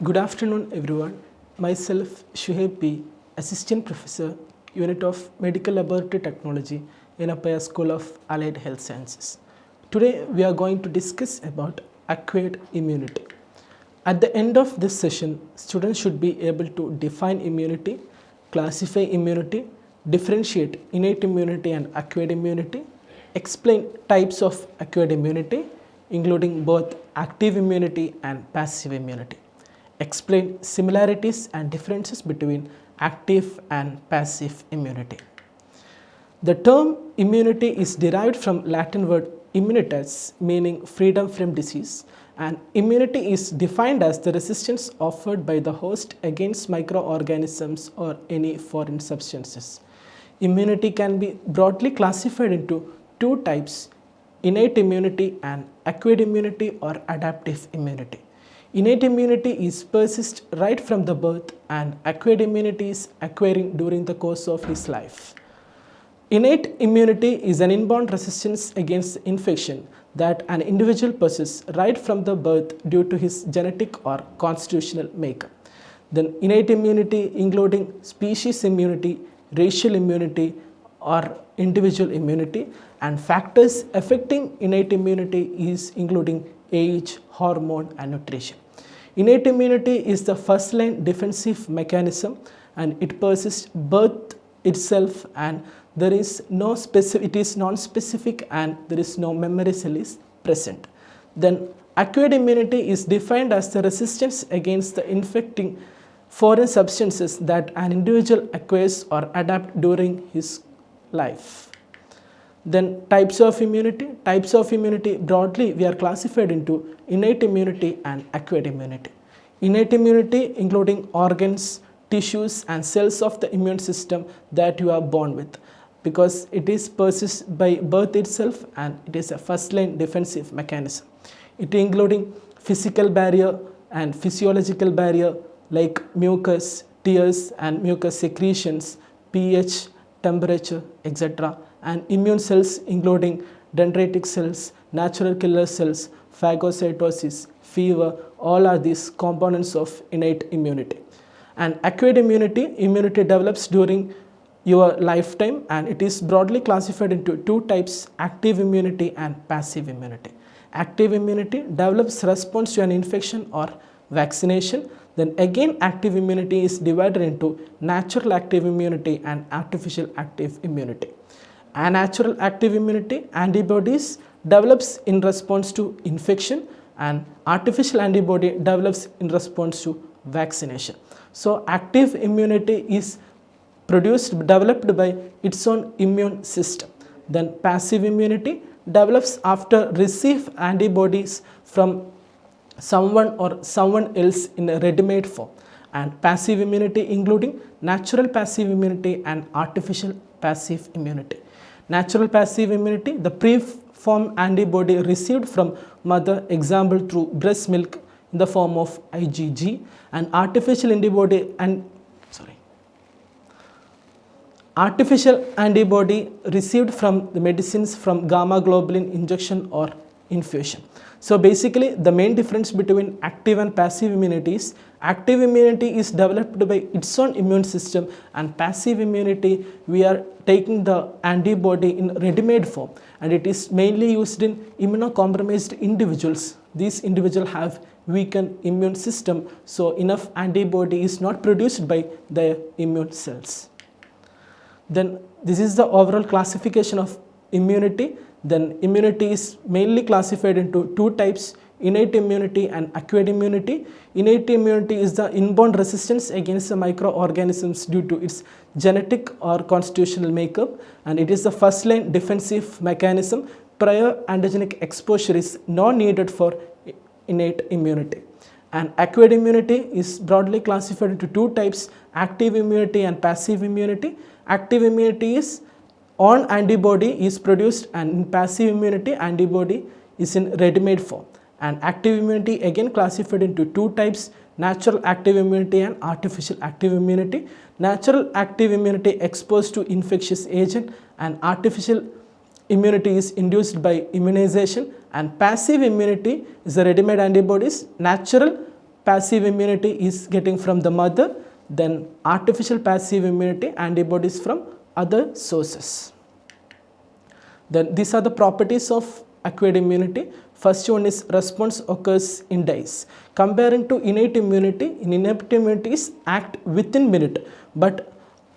Good afternoon, everyone. Myself, Shuhaib P, Assistant Professor, Unit of Medical Laboratory Technology, Yenepoya School of Allied Health Sciences. Today, we are going to discuss about acquired immunity. At the end of this session, students should be able to define immunity, classify immunity, differentiate innate immunity and acquired immunity, explain types of acquired immunity, including both active immunity and passive immunity. Explain similarities and differences between active and passive immunity. The term immunity is derived from Latin word immunitas, meaning freedom from disease, and immunity is defined as the resistance offered by the host against microorganisms or any foreign substances. Immunity can be broadly classified into two types: innate immunity and acquired immunity or adaptive immunity. Innate immunity is persists right from the birth, and acquired immunity is acquiring during the course of his life. Innate immunity is an inborn resistance against infection that an individual possesses right from the birth due to his genetic or constitutional makeup. Then innate immunity including species immunity, racial immunity or individual immunity, and factors affecting innate immunity is including age, hormone and nutrition. Innate immunity is the first line defensive mechanism and it persists birth itself, and there is no specific, it is non-specific and there is no memory cell is present. Then acquired immunity is defined as the resistance against the infecting foreign substances that an individual acquires or adapts during his life. Then types of immunity. Types of immunity broadly we are classified into innate immunity and acquired immunity. Innate immunity including organs, tissues and cells of the immune system that you are born with, because it is persists by birth itself and it is a first line defensive mechanism. It including physical barrier and physiological barrier like mucus, tears and mucus secretions, pH, temperature, etc. and immune cells including dendritic cells, natural killer cells, phagocytosis, fever, all are these components of innate immunity. And acquired immunity, immunity develops during your lifetime and it is broadly classified into two types: active immunity and passive immunity. Active immunity develops response to an infection or vaccination. Then again active immunity is divided into natural active immunity and artificial active immunity. A natural active immunity, antibodies develops in response to infection, and artificial antibody develops in response to vaccination. So active immunity is developed by its own immune system. Then passive immunity develops after receive antibodies from someone or someone else in a ready-made form. And passive immunity including natural passive immunity and artificial passive immunity. Natural passive immunity, the preformed antibody received from mother, example through breast milk in the form of IgG, and artificial antibody received from the medicines from gamma globulin injection or infusion. So basically the main difference between active and passive immunity is active immunity is developed by its own immune system, and passive immunity we are taking the antibody in ready-made form, and it is mainly used in immunocompromised individuals. These individuals have weakened immune system, so enough antibody is not produced by their immune cells. Then this is the overall classification of immunity. Then immunity is mainly classified into two types: innate immunity and acquired immunity. Innate immunity is the inborn resistance against the microorganisms due to its genetic or constitutional makeup, and it is the first line defensive mechanism. Prior antigenic exposure is not needed for innate immunity. And acquired immunity is broadly classified into two types: active immunity and passive immunity. Active immunity is on antibody is produced, and in passive immunity antibody is in ready-made form. And active immunity again classified into two types: natural active immunity and artificial active immunity. Natural active immunity exposed to infectious agent, and artificial immunity is induced by immunization, and passive immunity is the ready-made antibodies. Natural passive immunity is getting from the mother, then artificial passive immunity, antibodies from other sources. Then these are the properties of acquired immunity. First one is response occurs in days. Comparing to innate immunity, in innate immunities act within minute, but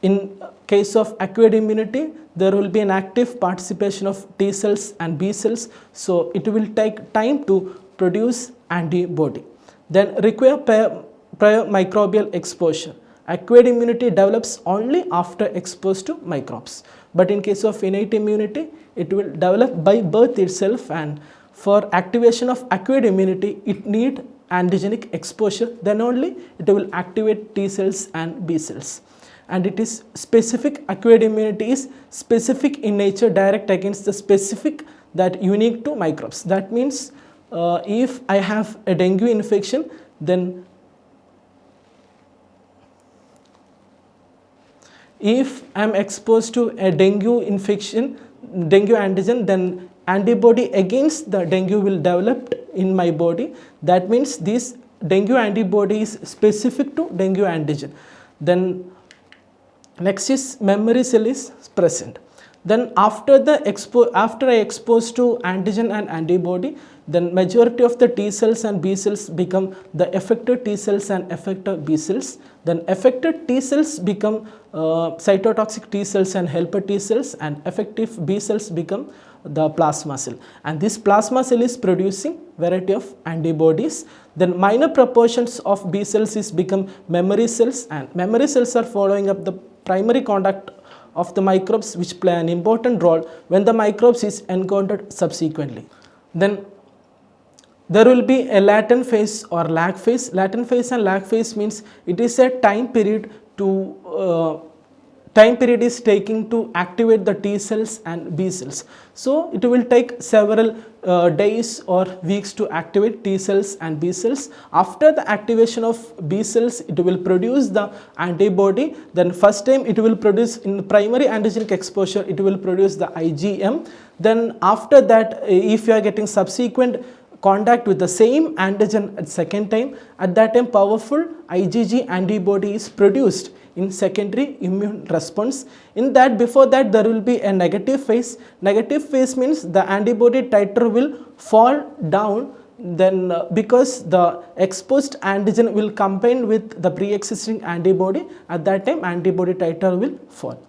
in case of acquired immunity, there will be an active participation of T cells and B cells, so it will take time to produce antibody. Then require prior microbial exposure. Acquired immunity develops only after exposed to microbes, but in case of innate immunity, it will develop by birth itself, and for activation of acquired immunity, it need antigenic exposure, then only it will activate T cells and B cells. And it is specific, acquired immunity is specific in nature, direct against the specific that unique to microbes. That means if I have a dengue infection, then if I am exposed to a dengue infection, dengue antigen, then antibody against the dengue will develop in my body. That means this dengue antibody is specific to dengue antigen. Then next is memory cell is present. Then after I expose to antigen and antibody, then majority of the T cells and B cells become the effector T cells and effector B cells. Then effector T cells become cytotoxic T cells and helper T cells, and effective B cells become the plasma cell. And this plasma cell is producing variety of antibodies. Then minor proportions of B cells is become memory cells, and memory cells are following up the primary contact of the microbes, which play an important role when the microbes is encountered subsequently. Then there will be a latent phase or lag phase. Latent phase and lag phase means it is a time period is taking to activate the T cells and B cells. So it will take several days or weeks to activate T cells and B cells. After the activation of B cells, it will produce the antibody. Then first time it will produce in primary antigenic exposure, it will produce the IgM. Then after that, if you are getting subsequent contact with the same antigen at second time, at that time powerful IgG antibody is produced in secondary immune response. In that, before that, there will be a negative phase. Negative phase means the antibody titer will fall down, then because the exposed antigen will combine with the pre-existing antibody, at that time antibody titer will fall.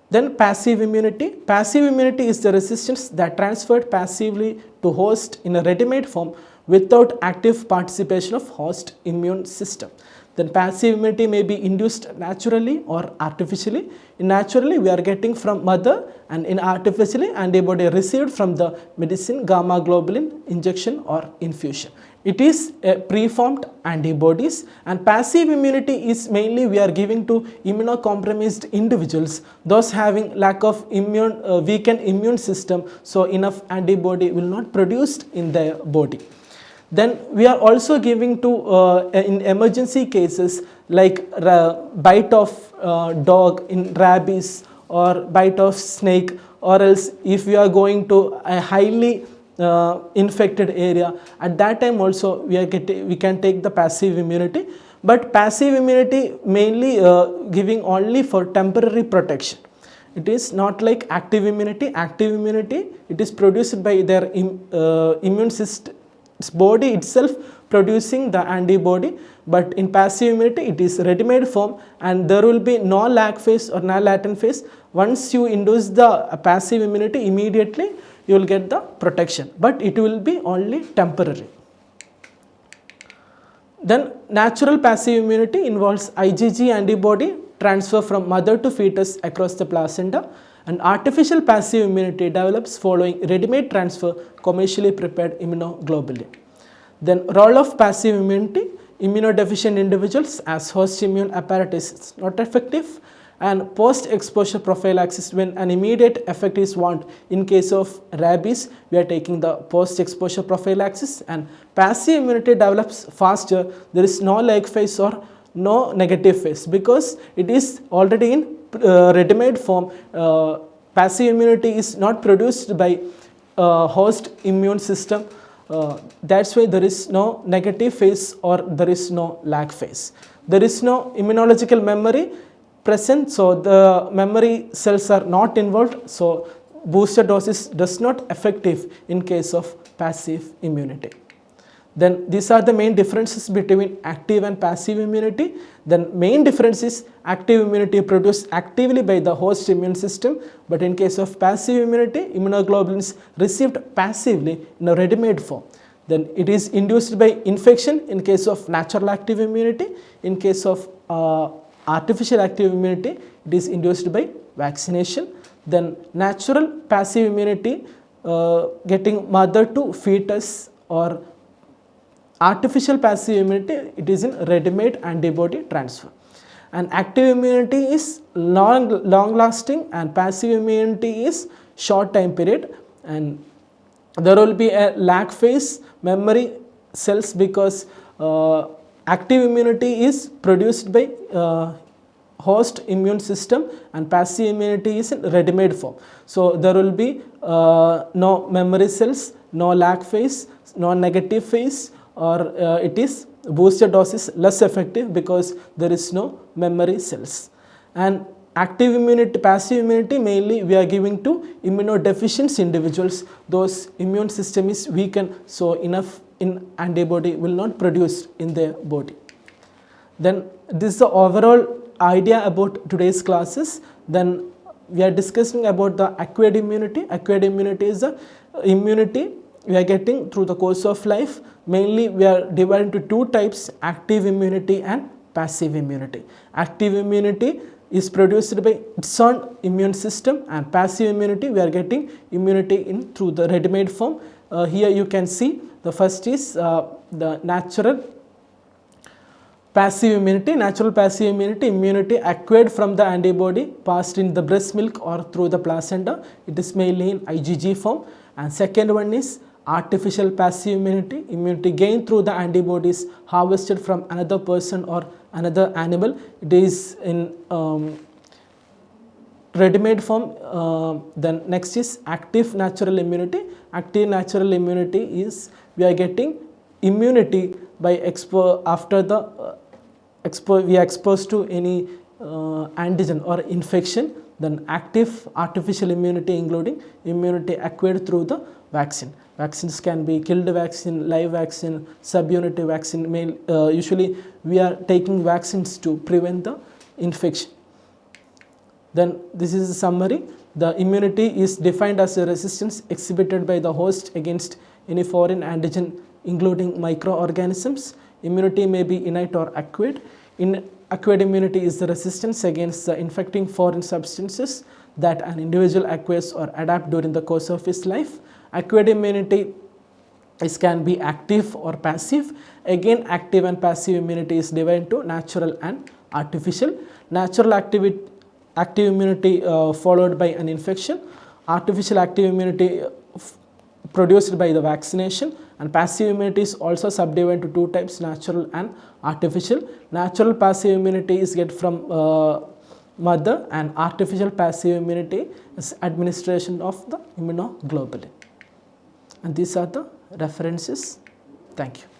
Then passive immunity. Passive immunity is the resistance that transferred passively to host in a ready-made form without active participation of host immune system. Then passive immunity may be induced naturally or artificially. In naturally, we are getting from mother, and in artificially, antibody received from the medicine, gamma globulin injection or infusion. It is a preformed antibodies, and passive immunity is mainly we are giving to immunocompromised individuals, those having lack of weakened immune system, so enough antibody will not produced in their body. Then we are also giving to in emergency cases like bite of dog in rabies or bite of snake, or else if we are going to a highly infected area, at that time also we can take the passive immunity. But passive immunity mainly giving only for temporary protection. It is not like active immunity. Active immunity, it is produced by their immune system, body itself producing the antibody, but in passive immunity it is ready-made form, and there will be no lag phase or no latent phase. Once you induce the passive immunity, immediately you will get the protection, but it will be only temporary. Then natural passive immunity involves IgG antibody transfer from mother to fetus across the placenta, and artificial passive immunity develops following ready-made transfer commercially prepared immunoglobulin. Then role of passive immunity: immunodeficient individuals as host immune apparatus is not effective, and post-exposure prophylaxis when an immediate effect is want. In case of rabies, we are taking the post-exposure prophylaxis, and passive immunity develops faster. There is no lag phase or no negative phase because it is already in ready-made form. Passive immunity is not produced by host immune system That's why there is no negative phase or there is no lag phase. There is no immunological memory present, so the memory cells are not involved, so booster doses does not effective in case of passive immunity. Then these are the main differences between active and passive immunity. Then main difference is active immunity produced actively by the host immune system, but in case of passive immunity, immunoglobulins received passively in a ready-made form. Then it is induced by infection in case of natural active immunity. In case of artificial active immunity, it is induced by vaccination. Then natural passive immunity getting mother to fetus, or artificial passive immunity, it is in ready-made antibody transfer. And active immunity is long lasting and passive immunity is short time period, and there will be a lag phase memory cells because active immunity is produced by host immune system and passive immunity is in ready-made form. So there will be no memory cells, no lag phase, no negative phase, or it is booster dose is less effective because there is no memory cells. And active immunity, passive immunity, mainly we are giving to immunodeficient individuals. Those immune system is weakened, so enough in antibody will not produce in their body. Then this is the overall idea about today's classes. Then we are discussing about the acquired immunity. Acquired immunity is the immunity we are getting through the course of life. Mainly we are divided into two types, active immunity and passive immunity. Active immunity is produced by its own immune system, and passive immunity we are getting immunity in through the ready-made form. Here you can see the first is the natural passive immunity. Natural passive immunity, immunity acquired from the antibody passed in the breast milk or through the placenta. It is mainly in IgG form. And second one is artificial passive immunity, immunity gained through the antibodies harvested from another person or another animal. It is in ready-made form. Then next is active natural immunity. Active natural immunity is we are getting immunity by after the we are exposed to any antigen or infection. Then active artificial immunity including immunity acquired through the vaccine. Vaccines can be killed vaccine, live vaccine, subunity vaccine. Usually we are taking vaccines to prevent the infection. Then this is a summary. The immunity is defined as a resistance exhibited by the host against any foreign antigen including microorganisms. Immunity may be innate or acquired. Acquired immunity is the resistance against the infecting foreign substances that an individual acquires or adapts during the course of his life. Acquired immunity can be active or passive. Again, active and passive immunity is divided into natural and artificial. Natural active immunity followed by an infection. Artificial active immunity produced by the vaccination. And passive immunity is also subdivided into two types, natural and artificial. Natural passive immunity is get from mother, and artificial passive immunity is administration of the immunoglobulin. And these are the references. Thank you.